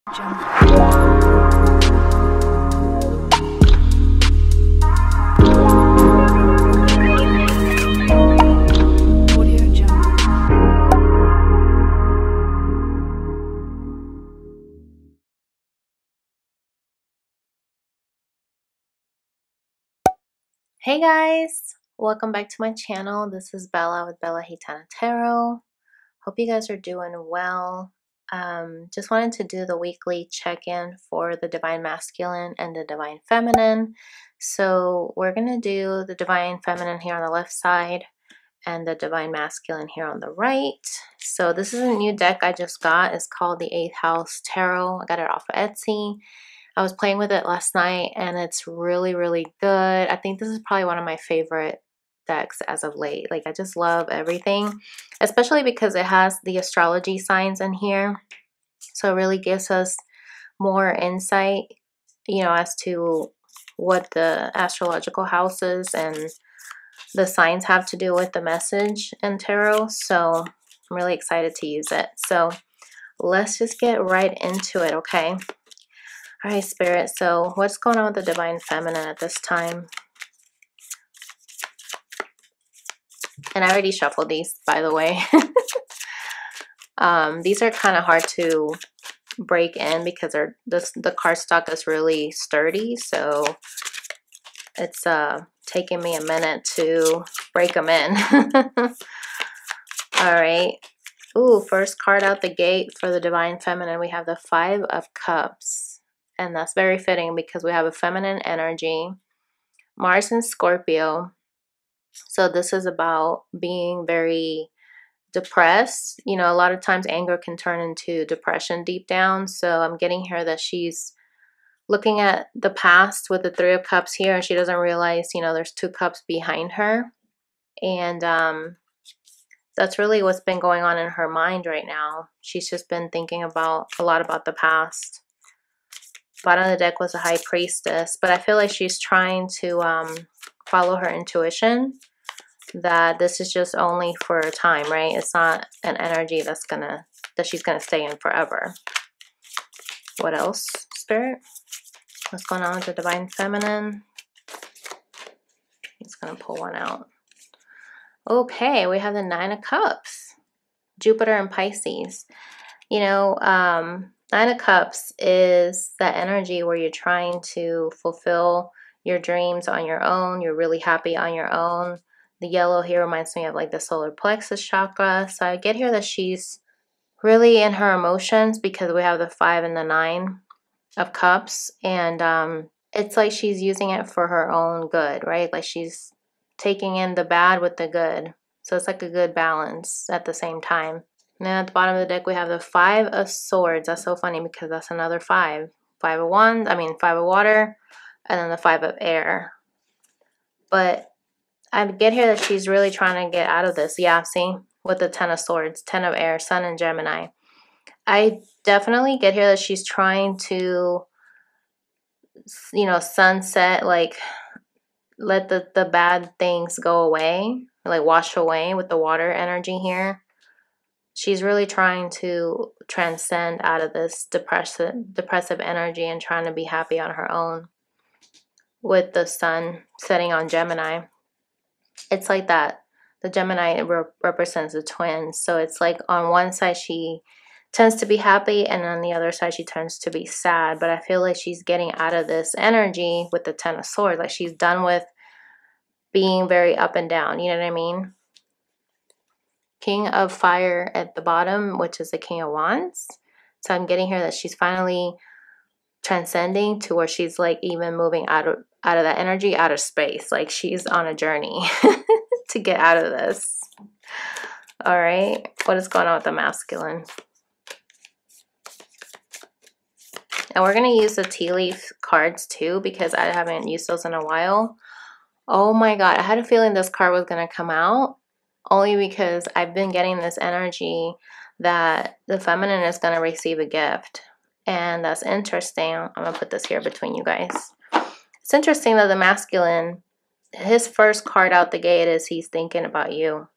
Hey guys, welcome back to my channel. This is Bella with Bella Gitana Tarot. Hope you guys are doing well. Just wanted to do the weekly check-in for the Divine Masculine and the Divine Feminine. So we're going to do the Divine Feminine here on the left side and the Divine Masculine here on the right. So this is a new deck I just got. It's called the 8th House Tarot. I got it off of Etsy. I was playing with it last night and it's really, really good. I think this is probably one of my favorite decks as of late. Like, I just love everything, especially because it has the astrology signs in here. So it really gives us more insight, you know, as to what the astrological houses and the signs have to do with the message in tarot. So I'm really excited to use it. So let's just get right into it, okay? All right, Spirit, so what's going on with the Divine Feminine at this time? And I already shuffled these, by the way. These are kind of hard to break in because the cardstock is really sturdy. So it's taking me a minute to break them in. All right. Ooh, first card out the gate for the Divine Feminine, we have the 5 of Cups. And that's very fitting because we have a feminine energy, Mars and Scorpio. So this is about being very depressed. You know, a lot of times anger can turn into depression deep down. So I'm getting here that she's looking at the past with the 3 of Cups here, and she doesn't realize, you know, there's 2 cups behind her. And that's really what's been going on in her mind right now. She's just been thinking a lot about the past. Bottom of the deck was a High Priestess, but I feel like she's trying to follow her intuition that this is just only for a time, right? It's not an energy that she's gonna stay in forever. What else, Spirit? What's going on with the Divine Feminine? Just gonna pull one out. Okay, we have the 9 of Cups, Jupiter and Pisces. You know, 9 of Cups is that energy where you're trying to fulfill your dreams on your own. You're really happy on your own. The yellow here reminds me of like the solar plexus chakra. So I get here that she's really in her emotions because we have the 5 and the 9 of Cups. And it's like she's using it for her own good, right? Like she's taking in the bad with the good. So it's like a good balance at the same time. And then at the bottom of the deck, we have the 5 of Swords. That's so funny because that's another 5. 5 of Wands, 5 of Water, and then the 5 of Air. But I get here that she's really trying to get out of this. Yeah, see? With the 10 of Swords, 10 of Air, Sun and Gemini. I definitely get here that she's trying to, you know, sunset, like, let the bad things go away, like wash away with the water energy here. She's really trying to transcend out of this depressive energy and trying to be happy on her own. With the sun setting on Gemini, it's like that. The Gemini represents the twins. So it's like on one side she tends to be happy and on the other side she tends to be sad. But I feel like she's getting out of this energy with the 10 of Swords. Like she's done with being very up and down. You know what I mean? King of Fire at the bottom, which is the King of Wands. So I'm getting here that she's finally transcending to where she's like even moving out of that energy, out of space. Like she's on a journey to get out of this. All right. What is going on with the masculine? And we're going to use the tea leaf cards too because I haven't used those in a while. Oh my God. I had a feeling this card was going to come out. Only because I've been getting this energy that the feminine is going to receive a gift. And that's interesting. I'm going to put this here between you guys. It's interesting that the masculine, his first card out the gate is he's thinking about you.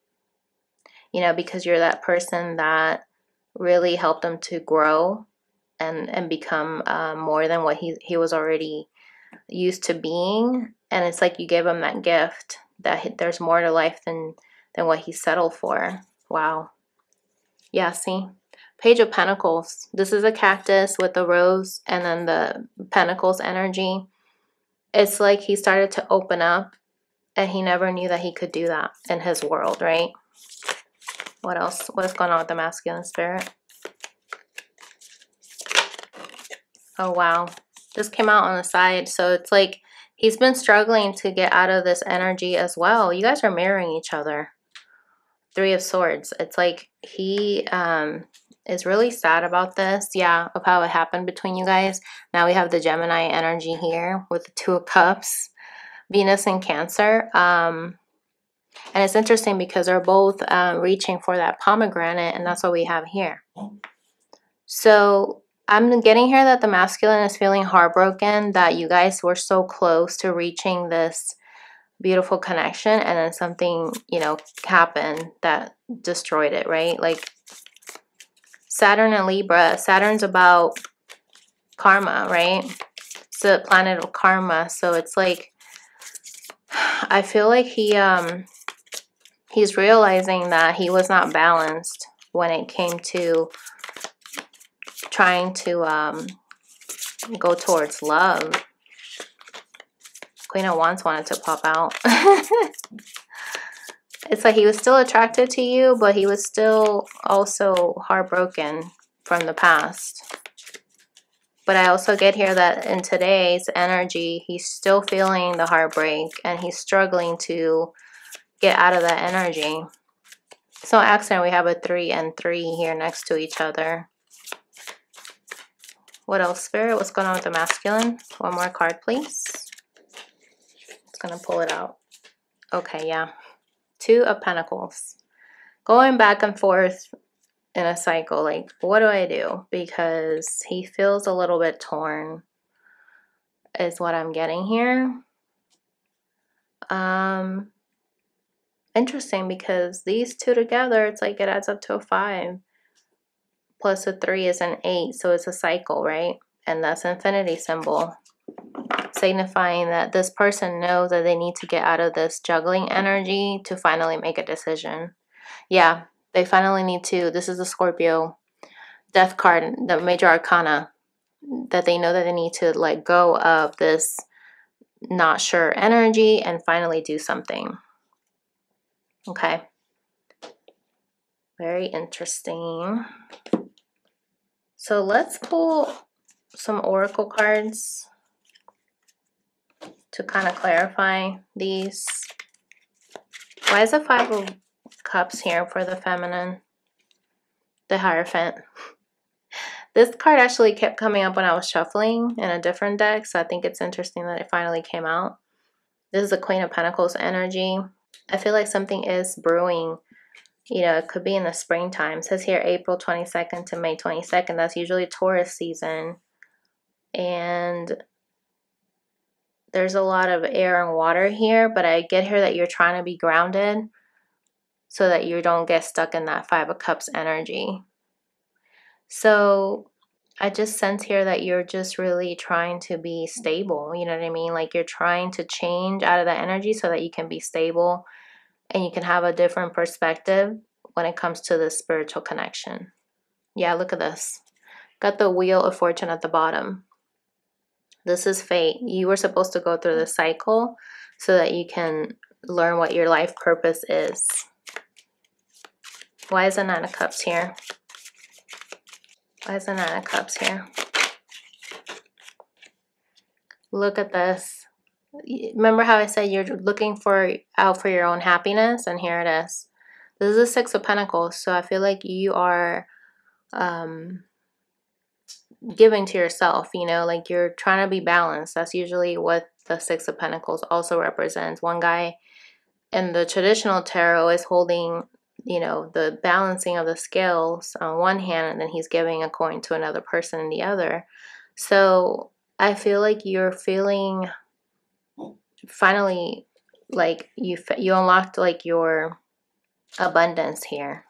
You know, because you're that person that really helped him to grow and become more than what he was already used to being. And it's like you gave him that gift that there's more to life than what he settled for. Wow. Yeah, see? Page of Pentacles. This is a cactus with a rose and then the Pentacles energy. It's like he started to open up and he never knew that he could do that in his world, right? What else? What's going on with the masculine spirit? Oh, wow. This came out on the side. So it's like he's been struggling to get out of this energy as well. You guys are mirroring each other. Three of Swords. It's like he is really sad about this. Yeah, of how it happened between you guys. Now we have the Gemini energy here with the Two of Cups. Venus and Cancer. And it's interesting because they're both reaching for that pomegranate, and that's what we have here. So I'm getting here that the masculine is feeling heartbroken that you guys were so close to reaching this beautiful connection, and then something, you know, happened that destroyed it, right? Like Saturn and Libra. Saturn's about karma, right? It's the planet of karma. So it's like, I feel like he's realizing that he was not balanced when it came to trying to go towards love. Queen of Wands wanted to pop out. It's like he was still attracted to you, but he was still also heartbroken from the past. But I also get here that in today's energy, he's still feeling the heartbreak and he's struggling to get out of that energy. So accident, we have a 3 and 3 here next to each other. What else, Spirit? What's going on with the masculine? One more card, please. It's going to pull it out. Okay, yeah. 2 of Pentacles. Going back and forth in a cycle. Like, what do I do? Because he feels a little bit torn is what I'm getting here. Interesting, because these two together, it's like it adds up to a 5. Plus a 3 is an 8. So it's a cycle, right? And that's infinity symbol, signifying that this person knows that they need to get out of this juggling energy to finally make a decision. Yeah, they finally need to. This is the Scorpio death card, the major arcana, that they know that they need to let go of this not sure energy and finally do something. Okay. Very interesting. So let's pull some oracle cards to kind of clarify these. Why is the 5 of Cups here for the feminine? The Hierophant. This card actually kept coming up when I was shuffling in a different deck, so I think it's interesting that it finally came out. This is the Queen of Pentacles energy. I feel like something is brewing. You know, it could be in the springtime. It says here April 22nd to May 22nd. That's usually Taurus season. And there's a lot of air and water here, but I get here that you're trying to be grounded so that you don't get stuck in that 5 of Cups energy. So I just sense here that you're just really trying to be stable. You know what I mean? Like you're trying to change out of that energy so that you can be stable and you can have a different perspective when it comes to this spiritual connection. Yeah, look at this. Got the Wheel of Fortune at the bottom. This is fate. You were supposed to go through the cycle so that you can learn what your life purpose is. Why is the 9 of Cups here? Why is the 9 of Cups here? Look at this. Remember how I said you're looking out for your own happiness? And here it is. This is the 6 of Pentacles. So I feel like you are giving to yourself, you know, like you're trying to be balanced. That's usually what the 6 of Pentacles also represents. One guy in the traditional tarot is holding, you know, the balancing of the scales on one hand, and then he's giving a coin to another person in the other. So I feel like you're feeling finally like you unlocked like your abundance here,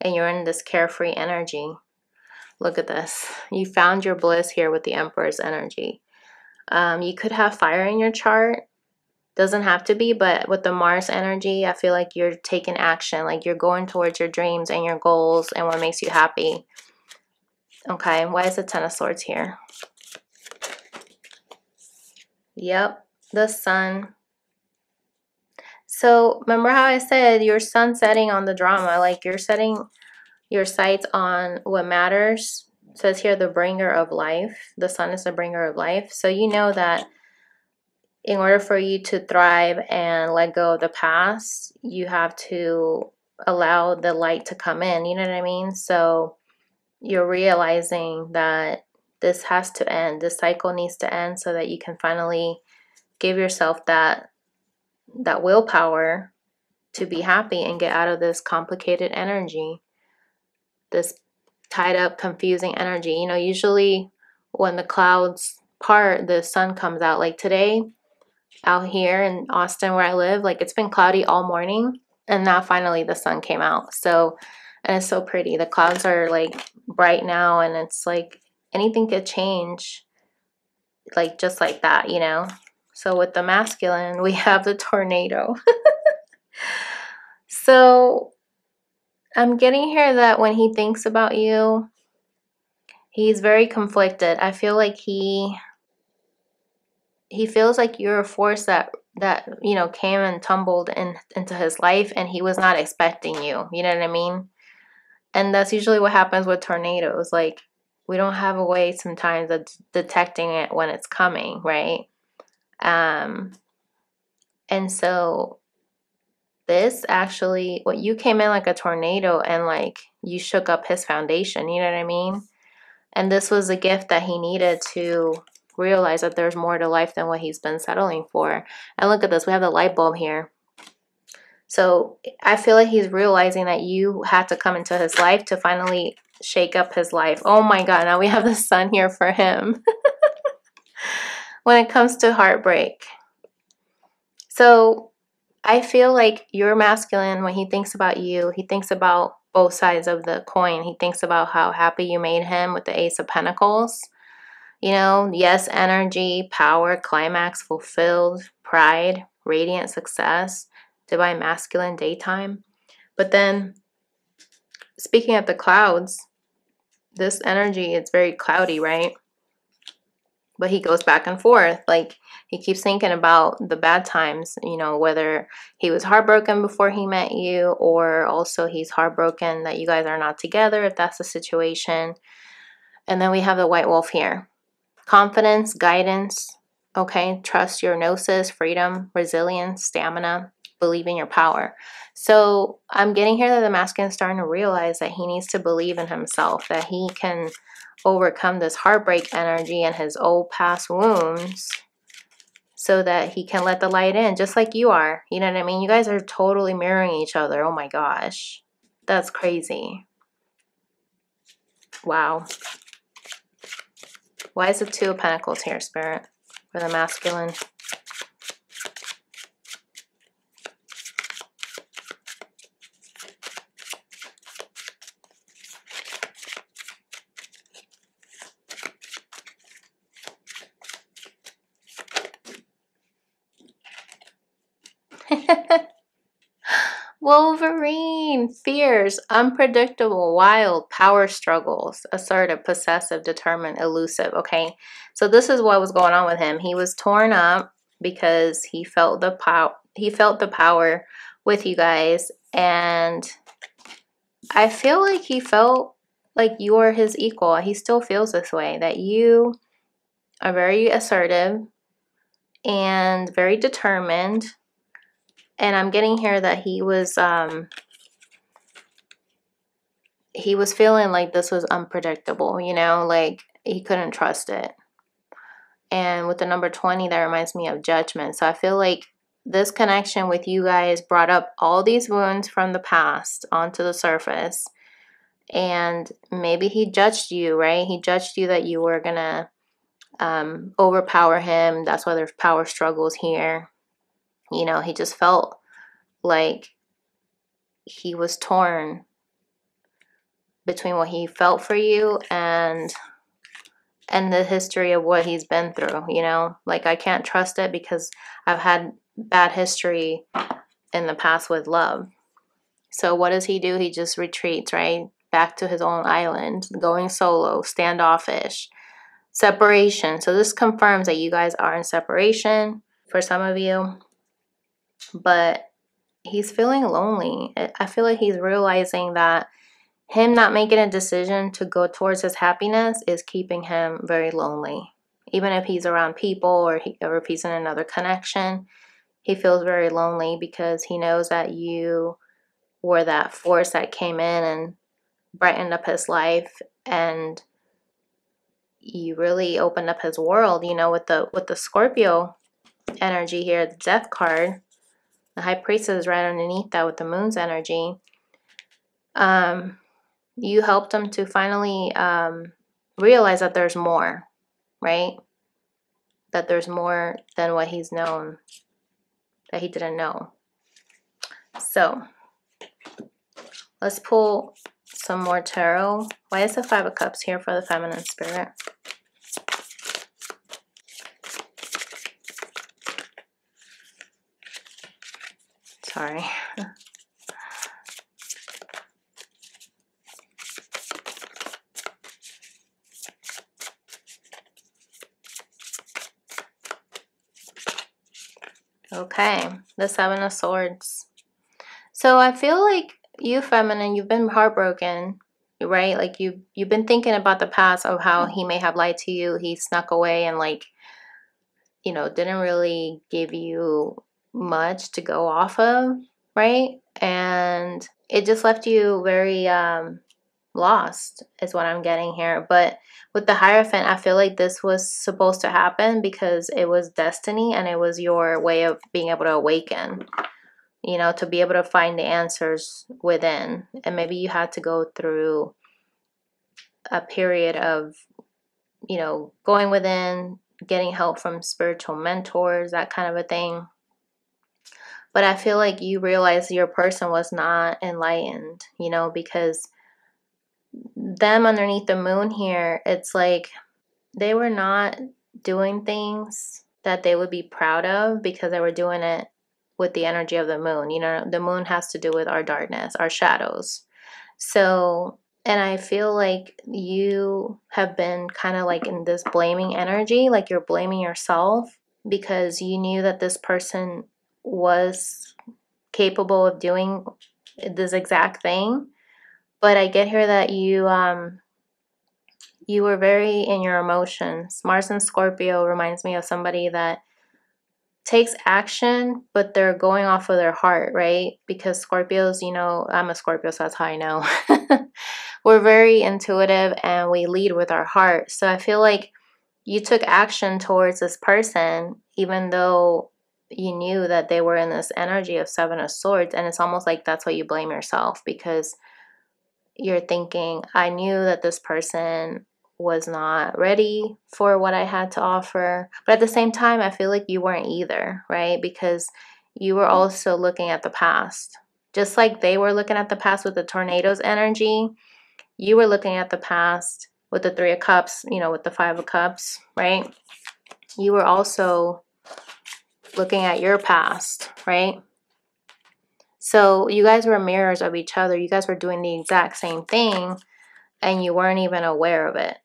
and you're in this carefree energy. Look at this. You found your bliss here with the Emperor's energy. You could have fire in your chart. Doesn't have to be, but with the Mars energy, I feel like you're taking action, like you're going towards your dreams and your goals and what makes you happy. Okay, why is the Ten of Swords here? Yep, the Sun. So remember how I said your sun setting on the drama, like you're setting your sights on what matters. It says here the bringer of life. The Sun is the bringer of life. So you know that in order for you to thrive and let go of the past, you have to allow the light to come in. You know what I mean? So you're realizing that this has to end. This cycle needs to end so that you can finally give yourself that willpower to be happy and get out of this complicated energy, this tied up, confusing energy. You know, usually when the clouds part, the sun comes out. Like today, out here in Austin where I live, like it's been cloudy all morning, and now finally the sun came out. So, and it's so pretty. The clouds are like bright now, and it's like anything could change, like just like that, you know? So with the masculine, we have the tornado. So I'm getting here that when he thinks about you, he's very conflicted. I feel like he feels like you're a force that you know came and tumbled into his life, and he was not expecting you. You know what I mean? And that's usually what happens with tornadoes. Like we don't have a way sometimes of detecting it when it's coming, right? And so this actually, what you came in like a tornado and like you shook up his foundation. You know what I mean? And this was a gift that he needed to realize that there's more to life than what he's been settling for. And look at this, we have the light bulb here. So I feel like he's realizing that you had to come into his life to finally shake up his life. Oh my God, now we have the sun here for him. When it comes to heartbreak. So I feel like your masculine, when he thinks about you, he thinks about both sides of the coin. He thinks about how happy you made him with the Ace of Pentacles. You know, yes, energy, power, climax, fulfilled, pride, radiant success, divine masculine, daytime. But then, speaking of the clouds, this energy, it's very cloudy, right? But he goes back and forth. Like, he keeps thinking about the bad times, you know, whether he was heartbroken before he met you, or also he's heartbroken that you guys are not together, if that's the situation. And then we have the white wolf here. Confidence, guidance, okay? Trust your gnosis, freedom, resilience, stamina, believe in your power. So I'm getting here that the masculine is starting to realize that he needs to believe in himself, that he can overcome this heartbreak energy and his old past wounds so that he can let the light in, just like you are. You know what I mean? You guys are totally mirroring each other. Oh my gosh. That's crazy. Wow. Why is the Two of Pentacles here, Spirit, for the masculine? Wolverine, fierce, unpredictable, wild, power struggles, assertive, possessive, determined, elusive. Okay, so this is what was going on with him. He was torn up because he felt the power. He felt the power with you guys, and I feel like he felt like you are his equal. He still feels this way, that you are very assertive and very determined. And I'm getting here that he was feeling like this was unpredictable, you know, like he couldn't trust it. And with the number 20, that reminds me of judgment. So I feel like this connection with you guys brought up all these wounds from the past onto the surface. And maybe he judged you, right? He judged you that you were gonna overpower him. That's why there's power struggles here. You know, he just felt like he was torn between what he felt for you and the history of what he's been through, you know? Like, I can't trust it because I've had bad history in the past with love. So what does he do? He just retreats, right? Back to his own island, going solo, standoffish, separation. So this confirms that you guys are in separation for some of you, but he's feeling lonely. I feel like he's realizing that him not making a decision to go towards his happiness is keeping him very lonely. Even if he's around people or if he's in another connection, he feels very lonely because he knows that you were that force that came in and brightened up his life, and you really opened up his world, you know, with the Scorpio energy here, the death card. The high priestess is right underneath that with the moon's energy. You helped him to finally realize that there's more, right? That there's more than what he's known, that he didn't know. So let's pull some more tarot. Why is the Five of Cups here for the feminine spirit? Sorry. Okay, the Seven of Swords. So I feel like you, feminine, you've been heartbroken, right? Like you've been thinking about the past of how he may have lied to you. He snuck away and, like, you know, didn't really give you much to go off of, right? And it just left you very lost is what I'm getting here. But with the Hierophant, I feel like this was supposed to happen because it was destiny and it was your way of being able to awaken, you know, to be able to find the answers within. And maybe you had to go through a period of, you know, going within, getting help from spiritual mentors, that kind of a thing. But I feel like you realized your person was not enlightened, you know, because them underneath the moon here, it's like they were not doing things that they would be proud of because they were doing it with the energy of the moon. You know, the moon has to do with our darkness, our shadows. So, and I feel like you have been kind of like in this blaming energy, like you're blaming yourself because you knew that this person was capable of doing this exact thing. But I get here that you were very in your emotions. Mars and Scorpio reminds me of somebody that takes action, but they're going off of their heart, right? Because Scorpios, you know, I'm a Scorpio, so that's how I know. We're very intuitive and we lead with our heart. So I feel like you took action towards this person, even though you knew that they were in this energy of Seven of Swords. And it's almost like that's why you blame yourself, because you're thinking, I knew that this person was not ready for what I had to offer. But at the same time, I feel like you weren't either, right? Because you were also looking at the past. Just like they were looking at the past with the tornadoes energy, you were looking at the past with the Three of Cups, you know, with the Five of Cups, right? You were also looking at your past, right? So you guys were mirrors of each other. You guys were doing the exact same thing and you weren't even aware of it.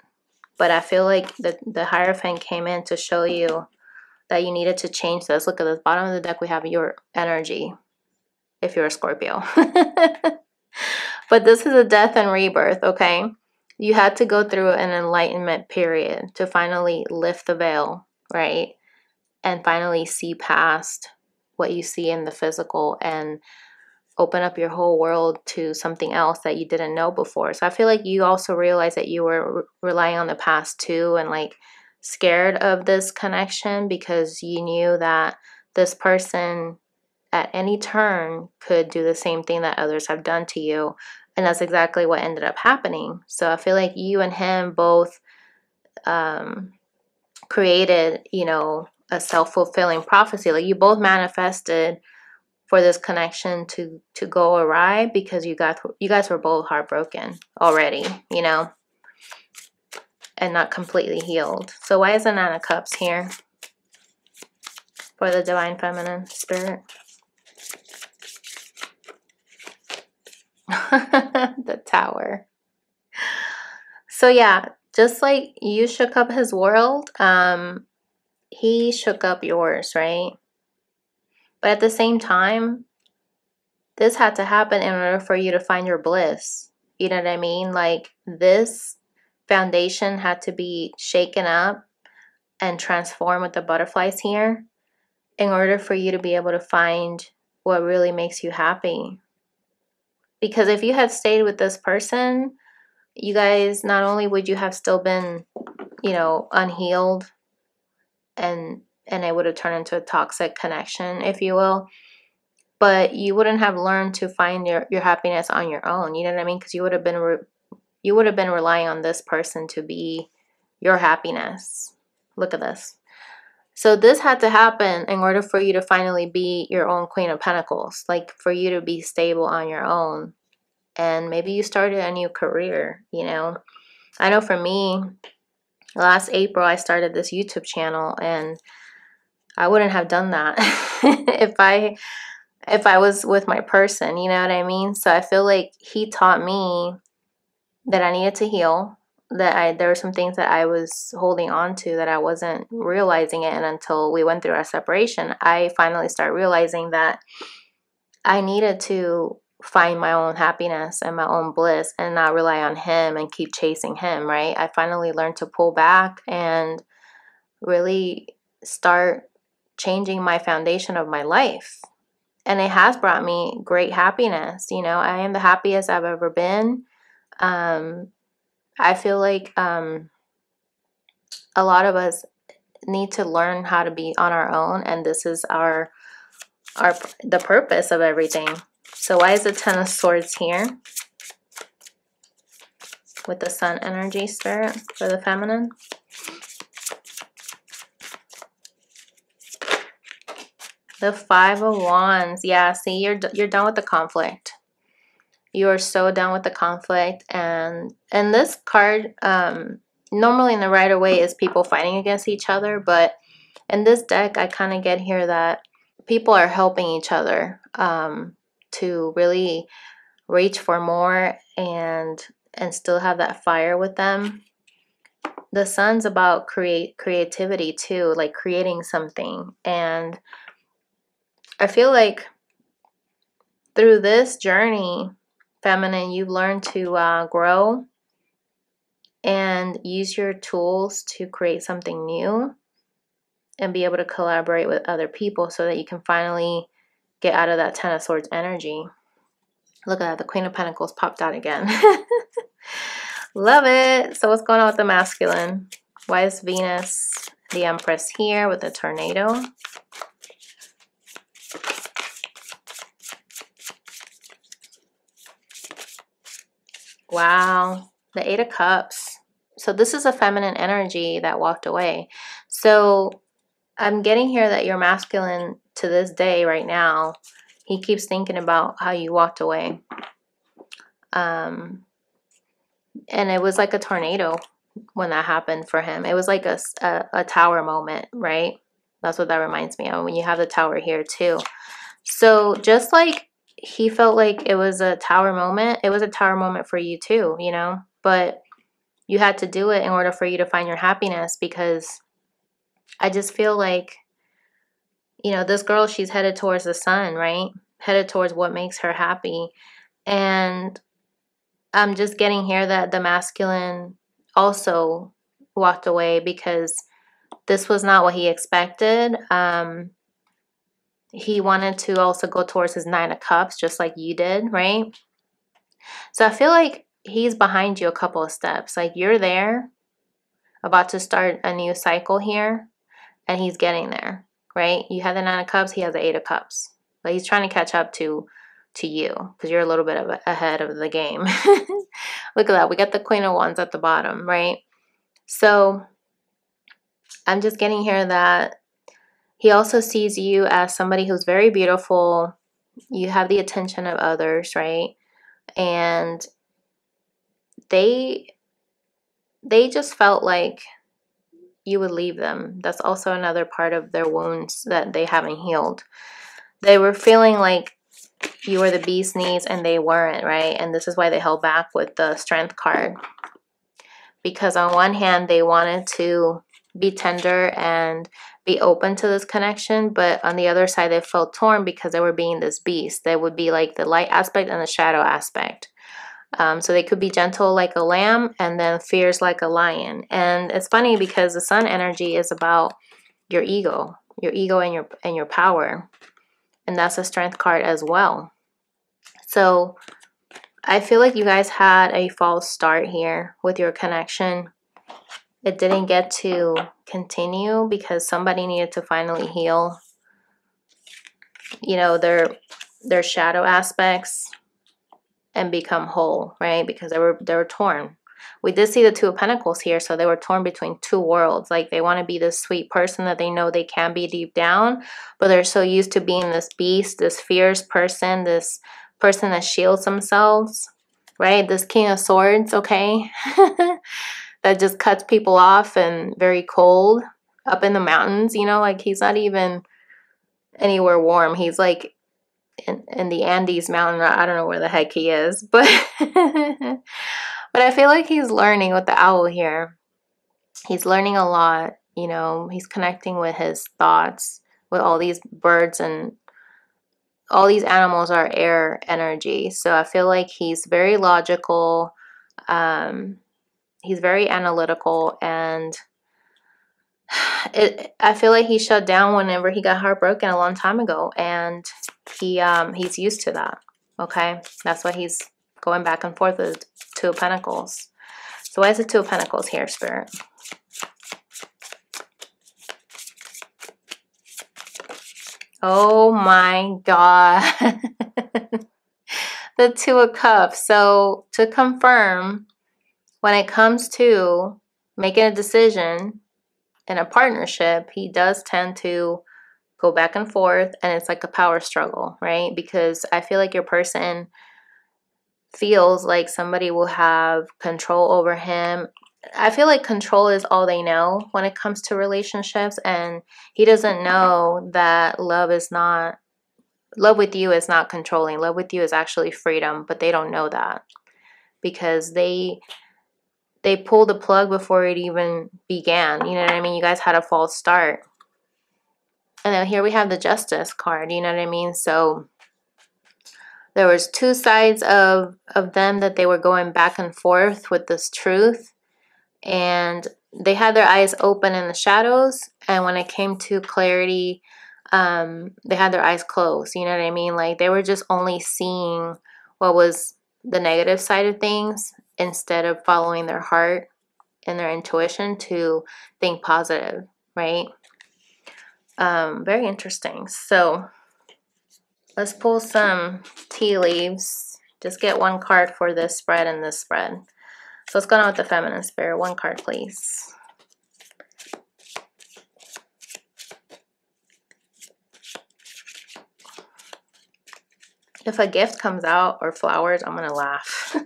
But I feel like the Hierophant came in to show you that you needed to change this. Look at the bottom of the deck. We have your energy if you're a Scorpio. But this is a death and rebirth, okay? You had to go through an enlightenment period to finally lift the veil, right? And finally see past what you see in the physical and open up your whole world to something else that you didn't know before. So I feel like you also realized that you were relying on the past too, and like scared of this connection because you knew that this person at any turn could do the same thing that others have done to you. And that's exactly what ended up happening. So I feel like you and him both created, you know, a self-fulfilling prophecy. Like you both manifested for this connection to go awry, because you guys were both heartbroken already, you know, and not completely healed. So why is the Nine of Cups here for the Divine Feminine Spirit? The Tower. So yeah, just like you shook up his world, he shook up yours, right? But at the same time, this had to happen in order for you to find your bliss. You know what I mean? Like, this foundation had to be shaken up and transformed with the butterflies here in order for you to be able to find what really makes you happy. Because if you had stayed with this person, you guys, not only would you have still been, you know, unhealed, and it would have turned into a toxic connection, if you will, but you wouldn't have learned to find your happiness on your own. You know what I mean? Because you would have been relying on this person to be your happiness. Look at this. So this had to happen in order for you to finally be your own Queen of Pentacles, like for you to be stable on your own. And maybe you started a new career, you know. I know for me, last April, I started this YouTube channel, and I wouldn't have done that if I was with my person, you know what I mean? So I feel like he taught me that I needed to heal, that there were some things that I was holding on to that I wasn't realizing it. And until we went through our separation, I finally started realizing that I needed to find my own happiness and my own bliss and not rely on him and keep chasing him, right? I finally learned to pull back and really start changing my foundation of my life. And it has brought me great happiness. You know, I am the happiest I've ever been. I feel like a lot of us need to learn how to be on our own, and this is the purpose of everything. So why is the Ten of Swords here with the Sun energy, Spirit, for the feminine? The Five of Wands. Yeah, see, you're done with the conflict. You are so done with the conflict. And this card, normally in the Rider-Waite is people fighting against each other, but in this deck, I kind of get here that people are helping each other to really reach for more and still have that fire with them. The Sun's about creativity too, like creating something. And I feel like through this journey, feminine, you've learned to grow and use your tools to create something new and be able to collaborate with other people so that you can finally get out of that Ten of Swords energy. Look at that, the Queen of Pentacles popped out again. Love it. So what's going on with the masculine? Why is Venus, the Empress, here with the tornado? Wow, the Eight of Cups. So this is a feminine energy that walked away. So I'm getting here that your masculine to this day right now, he keeps thinking about how you walked away. And it was like a tornado when that happened for him. It was like a tower moment, right? That's what that reminds me of when you have the tower here too. So just like he felt like it was a tower moment, it was a tower moment for you too, you know? But you had to do it in order for you to find your happiness, because I just feel like, you know, this girl, she's headed towards the sun, right? Headed towards what makes her happy. And I'm just getting here that the masculine also walked away because this was not what he expected. He wanted to also go towards his Nine of Cups, just like you did, right? So I feel like he's behind you a couple of steps. Like you're there, about to start a new cycle here, and he's getting there, right? You have the Nine of Cups, he has the Eight of Cups. But he's trying to catch up to you because you're a little bit ahead of the game. Look at that. We got the Queen of Wands at the bottom, right? So I'm just getting here that he also sees you as somebody who's very beautiful, You have the attention of others, right? And they just felt like you would leave them. That's also another part of their wounds that they haven't healed. They were feeling like you were the bee's knees and they weren't, right? And this is why they held back with the Strength card. Because on one hand, they wanted to be tender and be open to this connection, but on the other side, they felt torn because they were being this beast. They would be like the light aspect and the shadow aspect. So they could be gentle like a lamb and then fierce like a lion. And it's funny because the sun energy is about your ego and your power. And that's a Strength card as well. So I feel like you guys had a false start here with your connection. It didn't get to continue because somebody needed to finally heal, you know, their shadow aspects and become whole, right? Because they were torn. We did see the Two of Pentacles here, so they were torn between two worlds. Like they want to be this sweet person that they know they can be deep down, but they're so used to being this beast, this fierce person, this person that shields themselves, right? This King of Swords, okay? That just cuts people off and very cold up in the mountains, you know, like he's not even anywhere warm. He's like in the Andes mountain. I don't know where the heck he is, but but I feel like he's learning with the owl here. He's learning a lot, you know, he's connecting with his thoughts with all these birds, and all these animals are air energy. So I feel like he's very logical. He's very analytical, and I feel like he shut down whenever he got heartbroken a long time ago, and he's used to that. Okay, that's why he's going back and forth with Two of Pentacles. So why is the Two of Pentacles here, Spirit? Oh my God. The Two of Cups. So to confirm, when it comes to making a decision in a partnership, he does tend to go back and forth, and it's like a power struggle, right? Because I feel like your person feels like somebody will have control over him. I feel like control is all they know when it comes to relationships, and he doesn't know that love with you is not controlling. Love with you is actually freedom, but they don't know that because they pulled the plug before it even began. You know what I mean? You guys had a false start. And then here we have the Justice card, you know what I mean? So there was two sides of them that they were going back and forth with this truth. And they had their eyes open in the shadows. And when it came to clarity, they had their eyes closed. You know what I mean? Like they were just only seeing what was the negative side of things instead of following their heart and their intuition to think positive, right? Very interesting. So let's pull some tea leaves. Just get one card for this spread and this spread. So what's going on with the feminine spirit? One card, please. If a gift comes out or flowers, I'm going to laugh.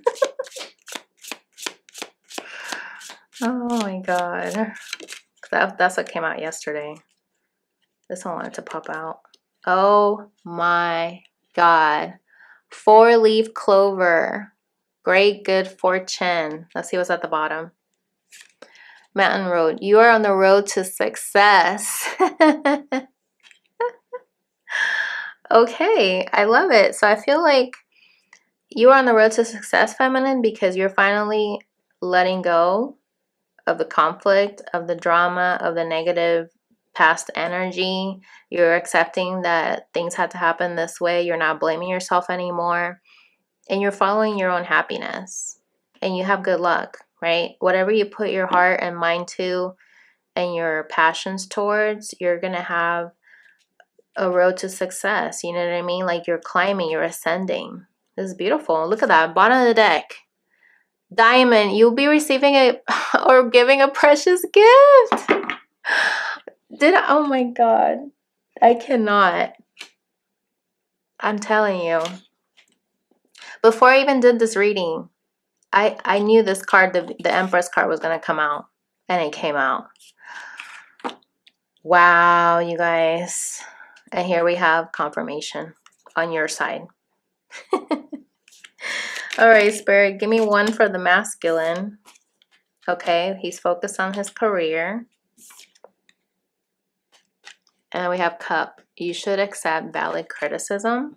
Oh my God. That's what came out yesterday. This one wanted to pop out. Oh my God. 4-leaf clover. Great good fortune. Let's see what's at the bottom. Mountain road. You are on the road to success. Okay, I love it. So I feel like you are on the road to success, feminine, because you're finally letting go of the conflict, of the drama, of the negative past energy. You're accepting that things had to happen this way. You're not blaming yourself anymore. And you're following your own happiness. And you have good luck, right? Whatever you put your heart and mind to and your passions towards, you're going to have a road to success. You know what I mean? Like you're climbing, you're ascending. This is beautiful. Look at that. Bottom of the deck. Diamond. You'll be receiving a or giving a precious gift. Oh my God. I cannot. I'm telling you. Before I even did this reading, I knew this card, the Empress card, was going to come out. And it came out. Wow, you guys. And here we have confirmation on your side. All right, Spirit, give me one for the masculine. Okay, he's focused on his career. And we have Cup. You should accept valid criticism.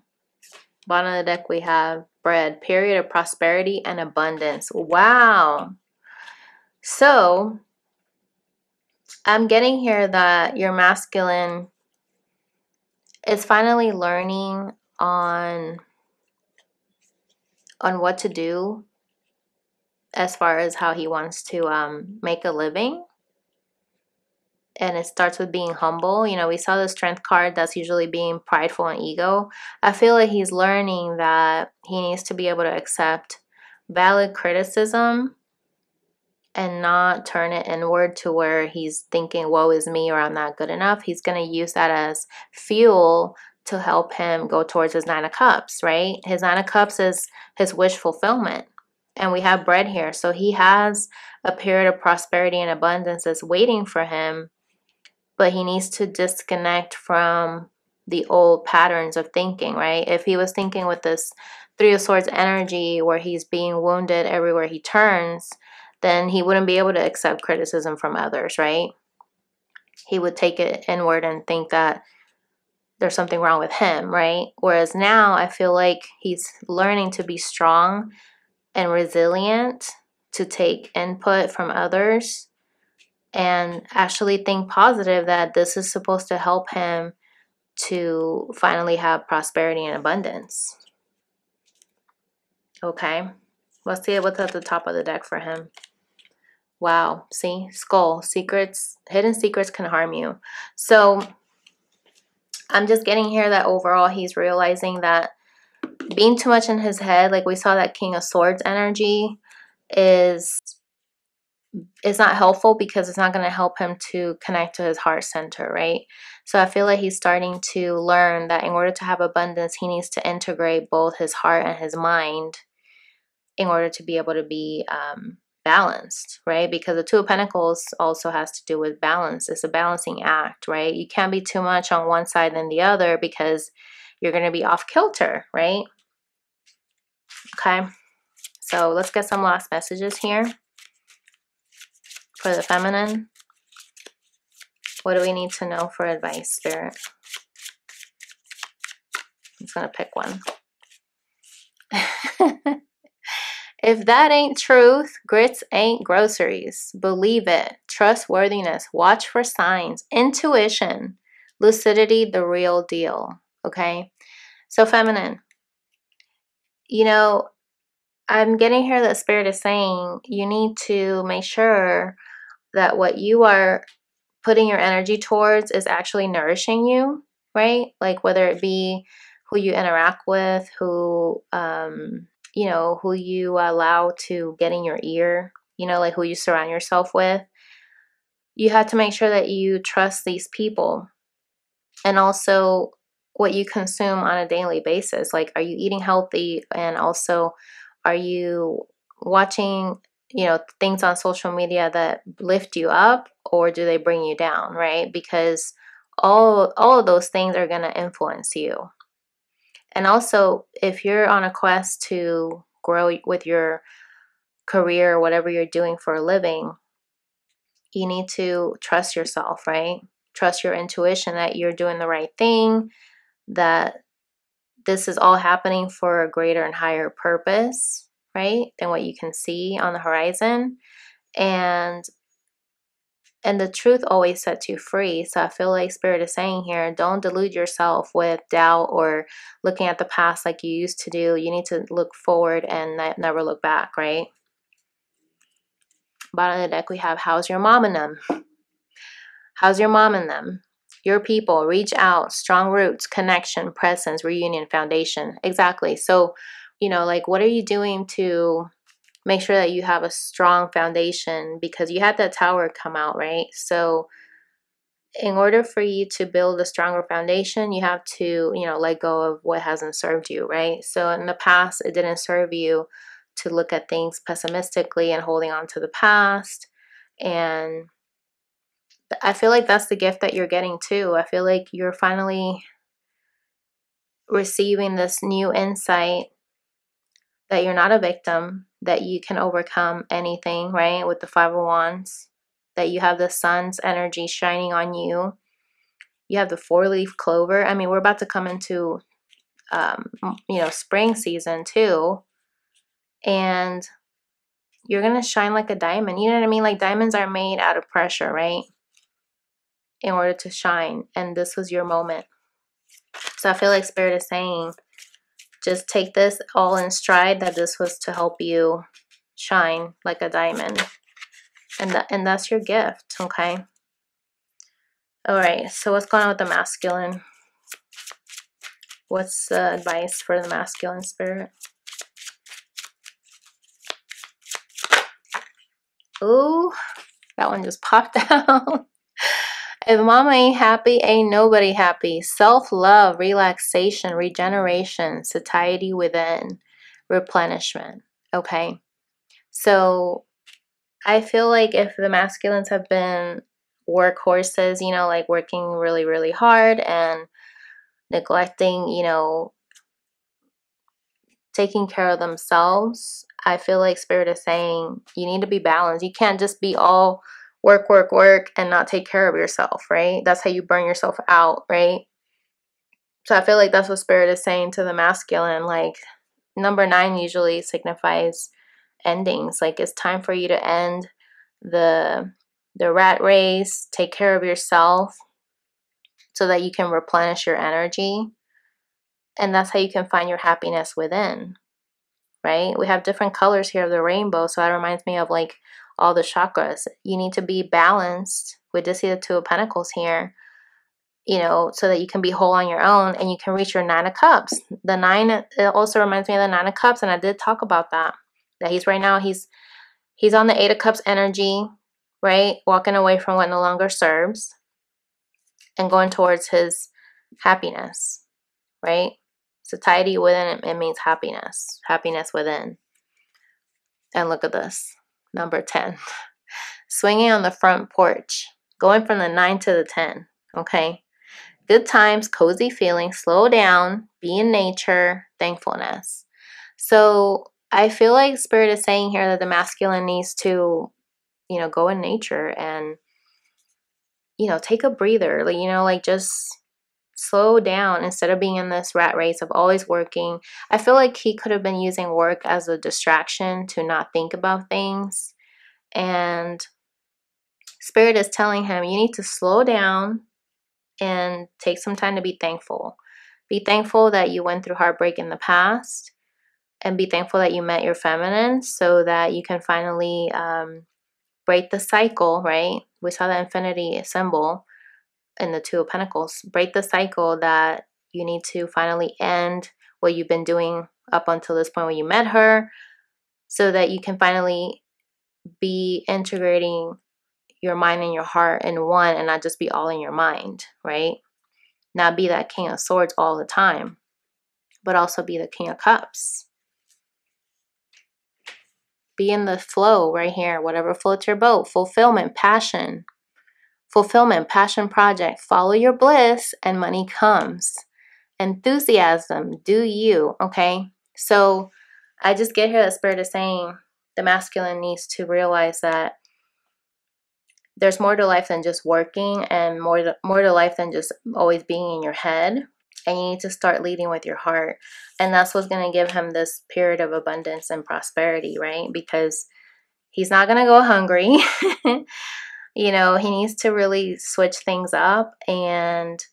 Bottom of the deck, we have Bread. Period of prosperity and abundance. Wow. So, I'm getting here that your masculine is finally learning on what to do as far as how he wants to make a living. And it starts with being humble. You know, we saw the Strength card. That's usually being prideful and ego. I feel like he's learning that he needs to be able to accept valid criticism and not turn it inward to where he's thinking, woe is me, or I'm not good enough. He's going to use that as fuel to help him go towards his Nine of Cups, right? His Nine of Cups is his wish fulfillment. And we have Bread here. So he has a period of prosperity and abundance that's waiting for him, but he needs to disconnect from the old patterns of thinking, right? If he was thinking with this Three of Swords energy where he's being wounded everywhere he turns, then he wouldn't be able to accept criticism from others, right? He would take it inward and think that there's something wrong with him, right? Whereas now I feel like he's learning to be strong and resilient to take input from others and actually think positive that this is supposed to help him to finally have prosperity and abundance. Okay, let's see what's at the top of the deck for him. Wow, see, Skull, secrets, hidden secrets can harm you. So I'm just getting here that overall he's realizing that being too much in his head, like we saw that King of Swords energy, is not helpful because it's not going to help him to connect to his heart center, right? So I feel like he's starting to learn that in order to have abundance, he needs to integrate both his heart and his mind in order to be able to be balanced, right? Because the Two of Pentacles also has to do with balance. It's a balancing act, right? You can't be too much on one side than the other because you're going to be off kilter, right? Okay, so let's get some last messages here for the feminine. What do we need to know for advice, Spirit? I'm just going to pick one. If that ain't truth, grits ain't groceries. Believe it. Trustworthiness. Watch for signs. Intuition. Lucidity, the real deal. Okay? So feminine. You know, I'm getting here that Spirit is saying you need to make sure that what you are putting your energy towards is actually nourishing you, right? Like whether it be who you interact with, who you know, who you allow to get in your ear, you know, like who you surround yourself with. You have to make sure that you trust these people, and also what you consume on a daily basis. Like, are you eating healthy? And also, are you watching, you know, things on social media that lift you up, or do they bring you down, right? Because all of those things are going to influence you. And also, if you're on a quest to grow with your career or whatever you're doing for a living, you need to trust yourself, right? Trust your intuition that you're doing the right thing, that this is all happening for a greater and higher purpose, right? Than what you can see on the horizon. And the truth always sets you free. So I feel like Spirit is saying here, don't delude yourself with doubt or looking at the past like you used to do. You need to look forward and never look back, right? Bottom of the deck, we have how's your mom and them? How's your mom and them? Your people, reach out, strong roots, connection, presence, reunion, foundation. Exactly. So, you know, like what are you doing to make sure that you have a strong foundation? Because you had that tower come out, right? So in order for you to build a stronger foundation, you have to, you know, let go of what hasn't served you, right? So in the past, it didn't serve you to look at things pessimistically and holding on to the past. And I feel like that's the gift that you're getting too. I feel like you're finally receiving this new insight that you're not a victim, that you can overcome anything, right? With the Five of Wands, that you have the sun's energy shining on you. You have the four-leaf clover. I mean, we're about to come into, you know, spring season too. And you're going to shine like a diamond. You know what I mean? Like diamonds are made out of pressure, right? In order to shine. And this was your moment. So I feel like Spirit is saying, just take this all in stride, that this was to help you shine like a diamond. And that's your gift, okay? All right, so what's going on with the masculine? What's the advice for the masculine, Spirit? Ooh, that one just popped out. If mama ain't happy, ain't nobody happy. Self-love, relaxation, regeneration, satiety within, replenishment. Okay. So I feel like if the masculines have been workhorses, you know, like working really, really hard and neglecting, you know, taking care of themselves, I feel like Spirit is saying you need to be balanced. You can't just be all work, work, work and not take care of yourself, right? That's how you burn yourself out, right? So I feel like that's what Spirit is saying to the masculine. Like number 9 usually signifies endings. Like it's time for you to end the rat race, take care of yourself so that you can replenish your energy. And that's how you can find your happiness within, right? We have different colors here of the rainbow, so that reminds me of like all the chakras. You need to be balanced. We just see the Two of Pentacles here, you know, so that you can be whole on your own and you can reach your 9 of Cups. The 9, it also reminds me of the 9 of Cups, and I did talk about that. That he's right now, he's on the 8 of Cups energy, right? Walking away from what no longer serves and going towards his happiness, right? Satiety within, it means happiness. Happiness within. And look at this. Number 10. Swinging on the front porch. Going from the 9 to the 10. Okay? Good times, cozy feelings, slow down, be in nature, thankfulness. So I feel like Spirit is saying here that the masculine needs to, you know, go in nature and, you know, take a breather. Like, you know, like just slow down instead of being in this rat race of always working. I feel like he could have been using work as a distraction to not think about things. And Spirit is telling him, you need to slow down and take some time to be thankful. Be thankful that you went through heartbreak in the past, and be thankful that you met your feminine so that you can finally break the cycle, right? We saw the infinity symbol in the Two of Pentacles. Break the cycle that you need to finally end what you've been doing up until this point when you met her, so that you can finally be integrating your mind and your heart in one and not just be all in your mind, right? Not be that King of Swords all the time, but also be the King of Cups. Be in the flow right here, whatever floats your boat. Fulfillment, passion. Fulfillment, passion project. Follow your bliss and money comes. Enthusiasm, do you, okay? So I just get here that Spirit is saying the masculine needs to realize that there's more to life than just working, and more to life than just always being in your head. And you need to start leading with your heart. And that's what's going to give him this period of abundance and prosperity, right? Because he's not going to go hungry. You know, he needs to really switch things up and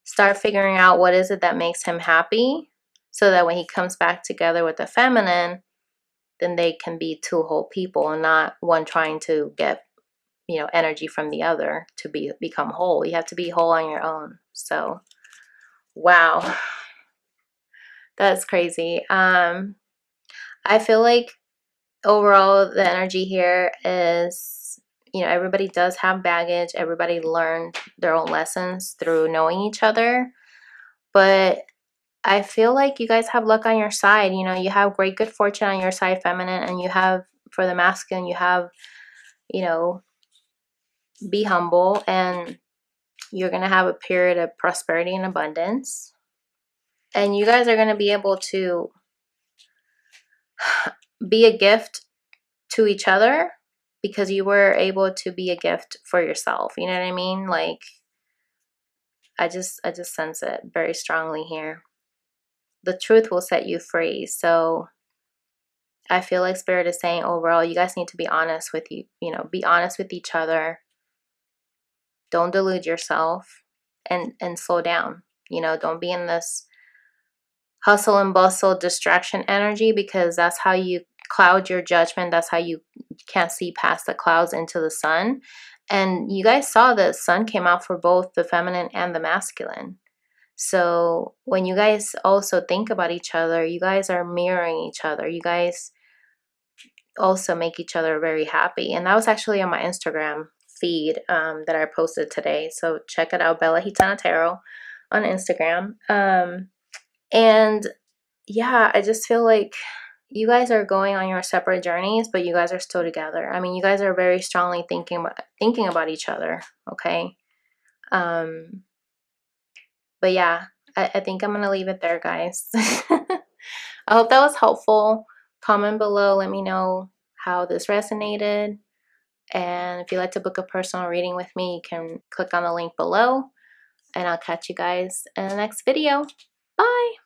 start figuring out what is it that makes him happy, so that when he comes back together with the feminine, then they can be two whole people and not one trying to get, you know, energy from the other to become whole. You have to be whole on your own. So, wow. That's crazy. I feel like overall the energy here is, you know, everybody does have baggage. Everybody learned their own lessons through knowing each other. But I feel like you guys have luck on your side. You know, you have great good fortune on your side, feminine, and you have, for the masculine, you have, you know, be humble, and you're going to have a period of prosperity and abundance. And you guys are going to be able to be a gift to each other because you were able to be a gift for yourself. You know what I mean? Like, I just sense it very strongly here. The truth will set you free. So I feel like Spirit is saying overall, you guys need to be honest with you know, be honest with each other. Don't delude yourself, and slow down. You know, don't be in this hustle and bustle distraction energy, because that's how you cloud your judgment. That's how you can't see past the clouds into the sun. And you guys saw the sun came out for both the feminine and the masculine. So when you guys also think about each other, you guys are mirroring each other. You guys also make each other very happy. And that was actually on my Instagram feed that I posted today. So check it out, Bella Gitana Tarot on Instagram. And yeah, I just feel like you guys are going on your separate journeys, but you guys are still together. I mean, you guys are very strongly thinking about each other, okay? But yeah, I think I'm gonna leave it there, guys. I hope that was helpful. Comment below, let me know how this resonated. And if you'd like to book a personal reading with me, you can click on the link below. And I'll catch you guys in the next video. Bye!